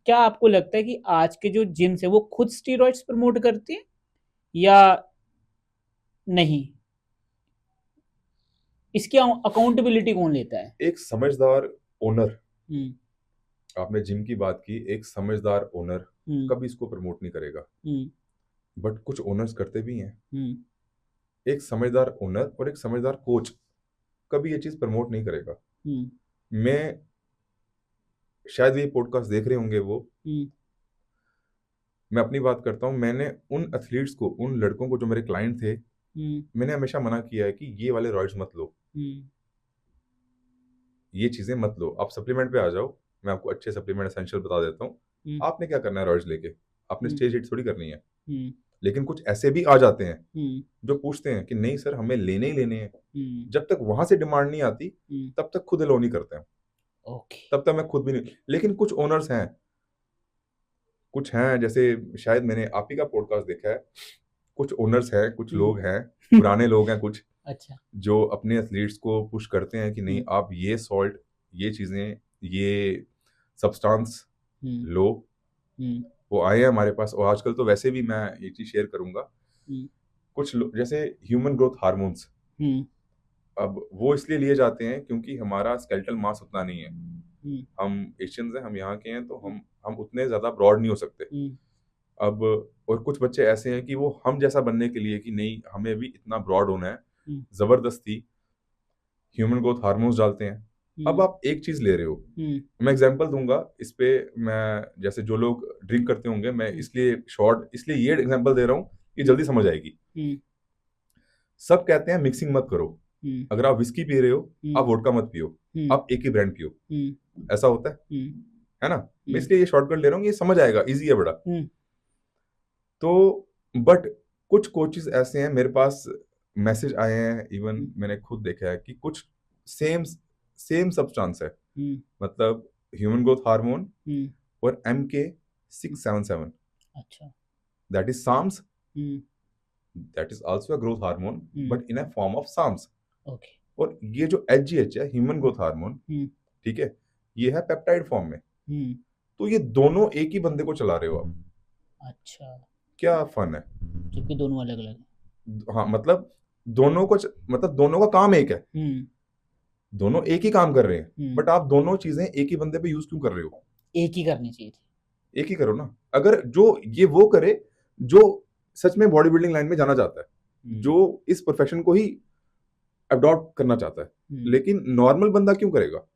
क्या आपको लगता है कि आज के जो जिम्स है वो खुद स्टीरॉइड्स प्रमोट करते हैं या नहीं? इसकी अकाउंटेबिलिटी कौन लेता है? एक समझदार ओनर, हम्म। आपने जिम की बात की, एक समझदार ओनर हम्म। कभी इसको प्रमोट नहीं करेगा, हम्म। बट कुछ ओनर्स करते भी हैं। हम्म। एक समझदार ओनर और एक समझदार कोच कभी ये चीज प्रमोट नहीं करेगा। हम्म। मैं, शायद ये पॉडकास्ट देख रहे होंगे वो, हम्म। मैं अपनी बात करता हूँ। मैंने उन एथलीट्स को, उन लड़कों को जो मेरे क्लाइंट थे, हम्म। मैंने हमेशा मना किया है कि ये वाले रॉइड्स मत लो, हम्म। ये चीजें मत लो, आप सप्लीमेंट पे आ जाओ। मैं आपको अच्छे सप्लीमेंट एसेंशियल बता देता हूँ। हम्म। आपने क्या करना है रॉइड्स लेके? आपने हम्म। स्टेज हिट थोड़ी करनी है। हम्म। लेकिन कुछ ऐसे भी आ जाते हैं हम्म। जो पूछते हैं कि नहीं सर, हमें लेने ही लेने हैं। हम्म। जब तक वहां से डिमांड नहीं आती, हम्म। तब तक खुद अलो नहीं करते हैं। ओके। तब तक मैं खुद भी नहीं। लेकिन कुछ ओनर्स हैं, कुछ हैं, जैसे शायद मैंने आप ही का पॉडकास्ट देखा है। कुछ ओनर्स हैं, कुछ लोग हैं, हम्म। पुराने लोग हैं कुछ, अच्छा। जो अपने एथलीट्स को पुश करते हैं कि नहीं हम्म। आप ये सॉल्ट, ये चीजें, ये सब्सटेंस हम्म। लो। हम्म। वो आए हैं हमारे पास, और आजकल तो वैसे भी मैं ये चीज शेयर करूंगा। हम्म। कुछ लोग जैसे ह्यूमन ग्रोथ हार्मोन्स, हम्म। अब वो इसलिए लिए जाते हैं क्योंकि हमारा स्केलेटल मास उतना नहीं है। हम्म। हम एशियंस हैं, हम यहाँ के हैं, तो हम्म। हम उतने ज्यादा ब्रॉड नहीं हो सकते। हम्म। अब और कुछ बच्चे ऐसे हैं कि वो हम जैसा बनने के लिए कि नहीं हमें भी इतना ब्रॉड होना है, हम्म। जबरदस्ती ह्यूमन ग्रोथ हार्मोन्स डालते हैं। अब हम्म। आप एक चीज ले रहे हो, हम्म। मैं एग्जांपल दूंगा इस पे। मैं, जैसे जो लोग ड्रिंक करते होंगे, मैं हम्म। इसलिए शॉर्ट, इसलिए ये एग्जांपल दे रहा हूँ कि हम्म। जल्दी समझ आएगी। हम्म। सब कहते हैं मिक्सिंग मत करो। हम्म। अगर आप विस्की पी रहे हो, हम्म। आप वोडका मत पियो, हम्म। आप एक ही ब्रांड पियो। हम्म। ऐसा होता हम्म। है ना? मैं हम्म। इसलिए ये शॉर्टकट ले रहा हूँ, ये समझ आएगा, इजी है बड़ा। हम्म। तो बट कुछ कोचेस ऐसे हैं, मेरे पास मैसेज आए हैं, इवन हम्म। मैंने खुद देखा है कि कुछ सेम सेम सब्सटेंस है, हम्म। मतलब ह्यूमन ग्रोथ हार्मोन हम्म। और MK677, अच्छा। That is SARMs, hmm. That is also a growth hormone, hmm. But in a form of SARMs. Okay. और ये जो HGH है, ह्यूमन ग्रोथ हार्मोन, हम्म। ठीक है, ये है पेप्टाइड फॉर्म में। हम्म। तो ये दोनों एक ही बंदे को चला रहे हो आप। अच्छा। क्या फन है। जबकि दोनों अलग अलग हैं। हाँ, मतलब दोनों को मतलब दोनों का काम एक है, हम्म। दोनों एक ही काम कर रहे हैं, हम्म। बट आप दोनों चीजें एक ही बंदे पे यूज क्यों कर रहे हो? एक ही करनी चाहिए थी। एक ही करो ना। अगर जो ये वो करे जो सच में बॉडी बिल्डिंग लाइन में जाना चाहता है, हम्म। जो इस प्रोफेशन को ही अडॉप्ट करना चाहता है, हम्म। लेकिन नॉर्मल बंदा क्यों करेगा?